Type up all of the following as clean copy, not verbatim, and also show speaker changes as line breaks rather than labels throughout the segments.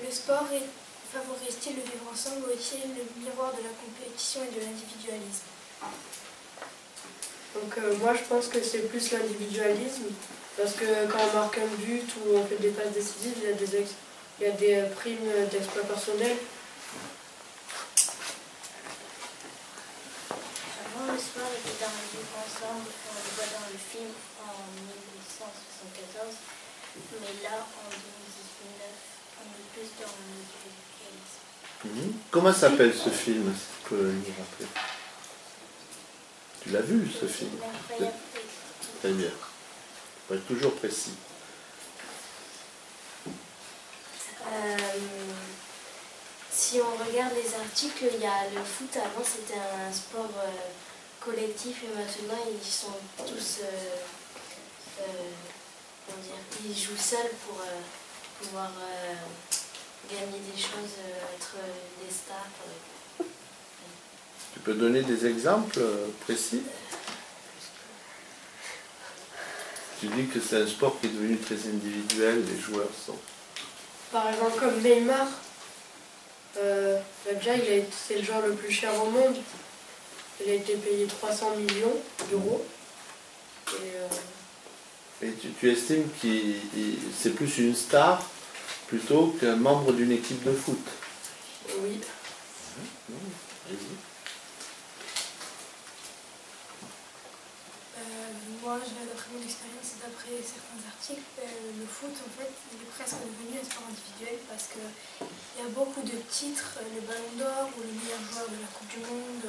Le sport favorise-t-il le vivre ensemble ou est-il le miroir de la compétition et de l'individualisme?
Donc moi je pense que c'est plus l'individualisme, parce que quand on marque un but ou on fait des passes décisives, il y a des primes d'exploit personnel.
Avant, le sport était dans le vivre ensemble, on le voit dans le film en 1874, mais là en 2019, on est plus dans l'individualisme.
Comment s'appelle ce film, si tu peux nous rappeler? Tu l'as vu, ce film? Très bien. Faut être toujours précis.
Si on regarde les articles, il y a le foot. Avant, c'était un sport collectif et maintenant, ils sont tous... comment dire, ils jouent seuls pour pouvoir gagner des choses, être des stars.
Tu peux donner des exemples précis? Tu dis que c'est un sport qui est devenu très individuel, les joueurs sont...
Par exemple comme Neymar, déjà c'est le joueur le plus cher au monde. Il a été payé 300 millions d'euros.
Et tu estimes que c'est plus une star plutôt qu'un membre d'une équipe de foot?
Oui.
Moi, d'après mon expérience et d'après certains articles, le foot, en fait, il est presque devenu un sport individuel parce qu'il y a beaucoup de titres, le Ballon d'Or ou le meilleur joueur de la Coupe du Monde,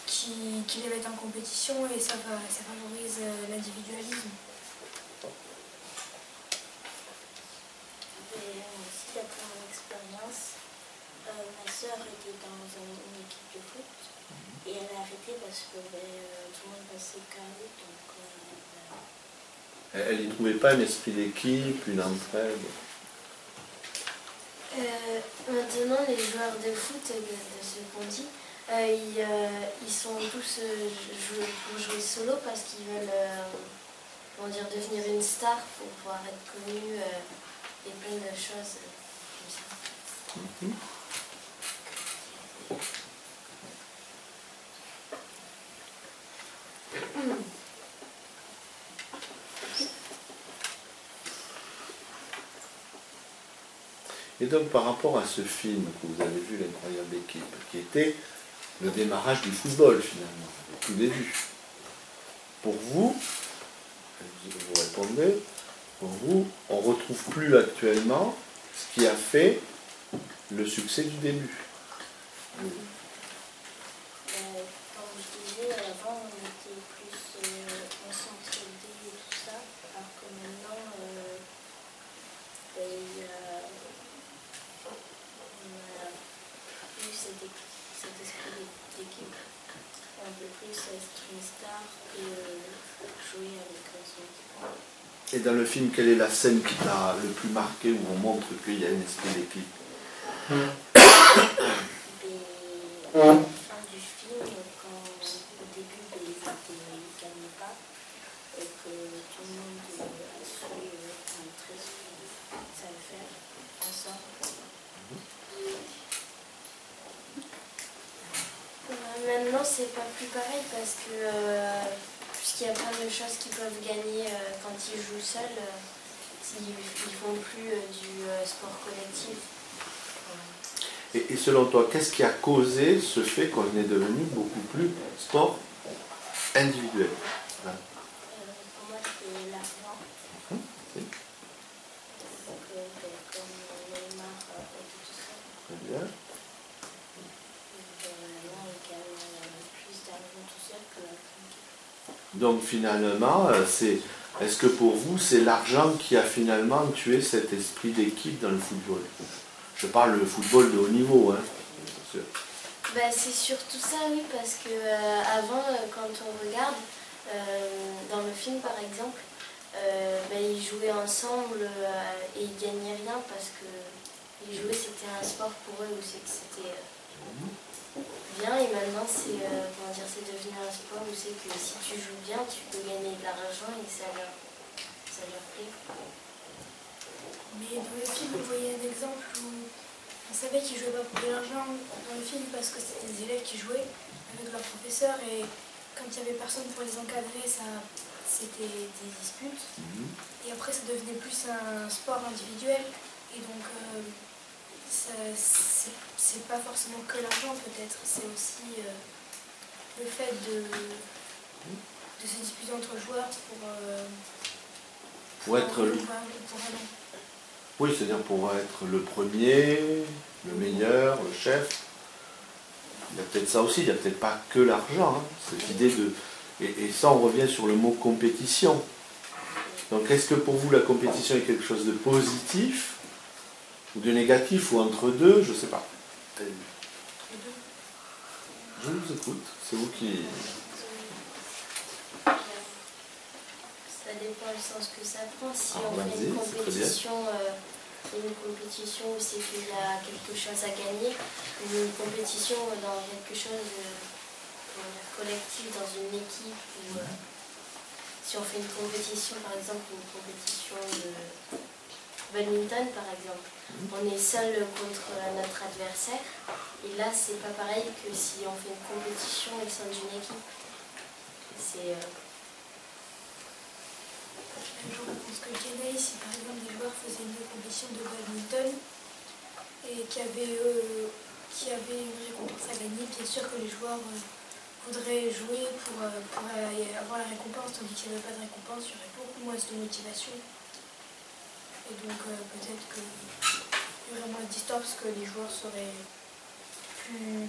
qui les mettent en compétition et ça favorise l'individualisme.
Et aussi, d'après mon expérience, ma soeur était dans une équipe de foot. Et elle a arrêté parce que tout le monde passait carré, donc...
Elle n'y trouvait pas un esprit d'équipe, une entraide?
Maintenant, les joueurs de foot, de ce qu'on dit, ils sont tous pour jouer solo parce qu'ils veulent devenir une star pour pouvoir être connus et plein de choses comme ça.
Et donc par rapport à ce film que vous avez vu, L'incroyable équipe, qui était le démarrage du football finalement, au tout début, pour vous, vous répondez, pour vous, on ne retrouve plus actuellement ce qui a fait le succès du début.
Comme je disais, avant on était plus, on s'entraidait et tout ça, alors que maintenant, on a plus cet esprit d'équipe. On peut plus être une star et jouer avec son équipe.
Et dans le film, quelle est la scène qui t'a le plus marqué, où on montre qu'il y a un esprit d'équipe?
À la fin du film, quand au début ils ne gagnaient pas et que tout le monde a su montrer ce qu'ils savaient faire ensemble. Maintenant, c'est pas plus pareil parce que puisqu'il y a plein de choses qu'ils peuvent gagner quand ils jouent seuls, ils font plus du sport collectif.
Et selon toi, qu'est-ce qui a causé ce fait qu'on est devenu beaucoup plus sport individuel?
Pour moi, c'est l'argent.
Oui.
Comme Neymar et tout ça.
Très bien.
Là, il gagne plus d'argent tout seul que la équipe.
Donc finalement, est-ce que pour vous, c'est l'argent qui a finalement tué cet esprit d'équipe dans le football? Je parle le football de haut niveau, hein, bien sûr.
C'est surtout ça, oui, parce que avant, quand on regarde, dans le film par exemple, ils jouaient ensemble et ils gagnaient rien parce que les jouer c'était un sport pour eux où c'était bien, et maintenant c'est devenu un sport où c'est que si tu joues bien, tu peux gagner de l'argent et ça leur plaît.
Mais dans le film, on voyait un exemple où on savait qu'ils jouaient pas pour de l'argent dans le film parce que c'était des élèves qui jouaient avec leur professeur et quand il n'y avait personne pour les encadrer, c'était des disputes. Et après, ça devenait plus un sport individuel. Et donc, c'est pas forcément que l'argent peut-être, c'est aussi le fait de se disputer entre joueurs
Pour être le... Oui, c'est-à-dire pour être le premier, le meilleur, le chef. Il y a peut-être ça aussi, il n'y a peut-être pas que l'argent. Hein. Cette idée de... Et ça, on revient sur le mot compétition. Donc, est-ce que pour vous, la compétition est quelque chose de positif ou de négatif ou entre deux? Je ne sais pas. Je vous écoute. C'est vous qui...
Ça dépend du sens que ça prend. Si
Alors,
on fait une compétition, où c'est qu'il y a quelque chose à gagner, une compétition dans quelque chose collectif, dans une équipe, ou si on fait une compétition, par exemple, une compétition de badminton, par exemple, on est seul contre notre adversaire, et là, c'est pas pareil que si on fait une compétition au sein d'une équipe. C'est...
Un jour, je pense que Kenai, si par exemple des joueurs faisaient une compétition de badminton et qu'il y avait une récompense à gagner, bien sûr que les joueurs voudraient jouer pour avoir la récompense, tandis qu'il n'y avait pas de récompense, il y aurait beaucoup moins de motivation. Et donc peut-être qu'il y aurait moins d'histoire parce que les joueurs seraient plus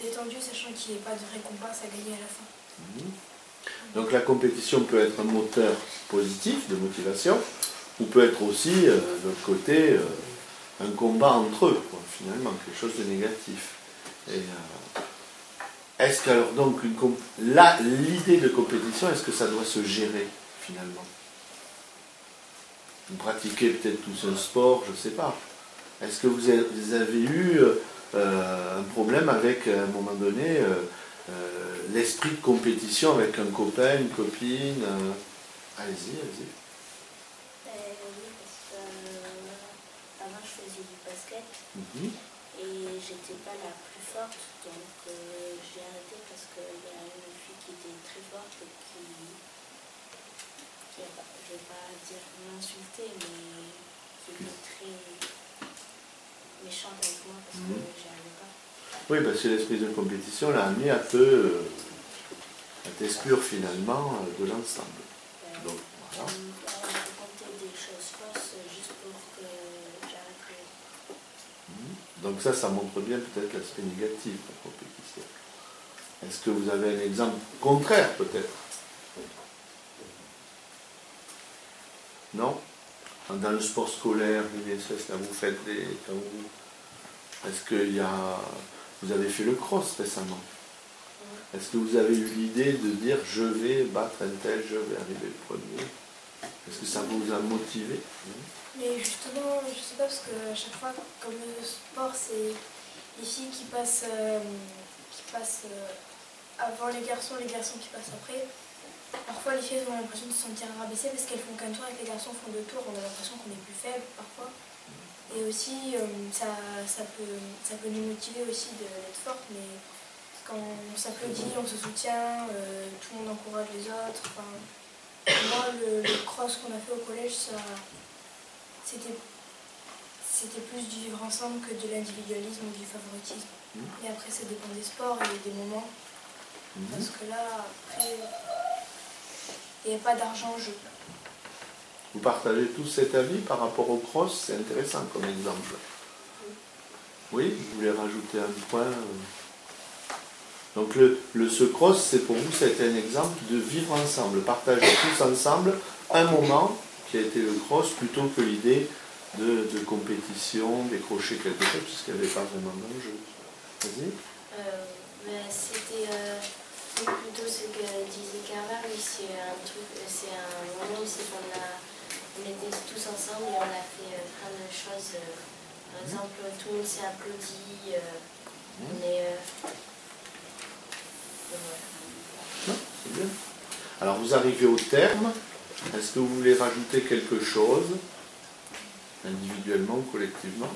détendus, sachant qu'il n'y ait pas de récompense à gagner à la fin.
Donc la compétition peut être un moteur positif de motivation, ou peut être aussi, de l'autre côté, un combat entre eux, quoi, finalement, quelque chose de négatif. Et, est-ce qu'alors donc, l'idée de compétition, est-ce que ça doit se gérer, finalement? Vous pratiquez peut-être tous un sport, je ne sais pas. Est-ce que vous avez eu un problème avec, à un moment donné, l'esprit de compétition avec un copain, une copine? Allez-y, allez-y.
Oui, parce que avant je faisais du basket et j'étais pas la plus forte, donc j'ai arrêté parce qu'il y a une fille qui était très forte et qui je vais pas dire m'insulter, mais qui était très méchante avec moi parce que j'y arrivais pas.
Oui, parce que l'esprit de compétition l'a amené à t'exclure finalement de l'ensemble. Donc, voilà.
On racontait des choses fausses juste pour que j'arrête.
Donc ça montre bien peut-être l'aspect négatif de la compétition. Est-ce que vous avez un exemple contraire peut-être? Non? Dans le sport scolaire, l'ISS, là vous faites des... Est-ce qu'il y a... Vous avez fait le cross récemment. Est-ce que vous avez eu l'idée de dire je vais battre un tel, je vais arriver le premier? Est-ce que ça vous a motivé?
Mais justement, je sais pas, parce que à chaque fois, comme le sport, c'est les filles qui passent avant les garçons qui passent après. Parfois, les filles ont l'impression de se sentir rabaissées parce qu'elles font qu'un tour et que les garçons font deux tours. On a l'impression qu'on est plus faible parfois. Et aussi, ça peut nous motiver aussi d'être forte, mais quand on s'applaudit, on se soutient, tout le monde encourage les autres. Enfin, moi, le cross qu'on a fait au collège, c'était plus du vivre ensemble que de l'individualisme ou du favoritisme. Et après, ça dépend des sports et des moments. Parce que là, après, il n'y a pas d'argent en jeu.
Vous partagez tous cet avis par rapport au cross, c'est intéressant comme exemple. Oui, vous voulez rajouter un point? Donc ce cross, c'est pour vous, c'était un exemple de vivre ensemble, partager tous ensemble un moment qui a été le cross, plutôt que l'idée de compétition, décrocher quelque chose, puisqu'il n'y avait pas vraiment d'enjeu. Vas-y.
C'était plutôt ce que disait Carla, oui, c'est un moment où on était tous ensemble et on a fait plein de choses. Par exemple, tout le monde s'est applaudi.
Voilà. C'est bien. Alors vous arrivez au terme. Est-ce que vous voulez rajouter quelque chose? individuellement ou collectivement.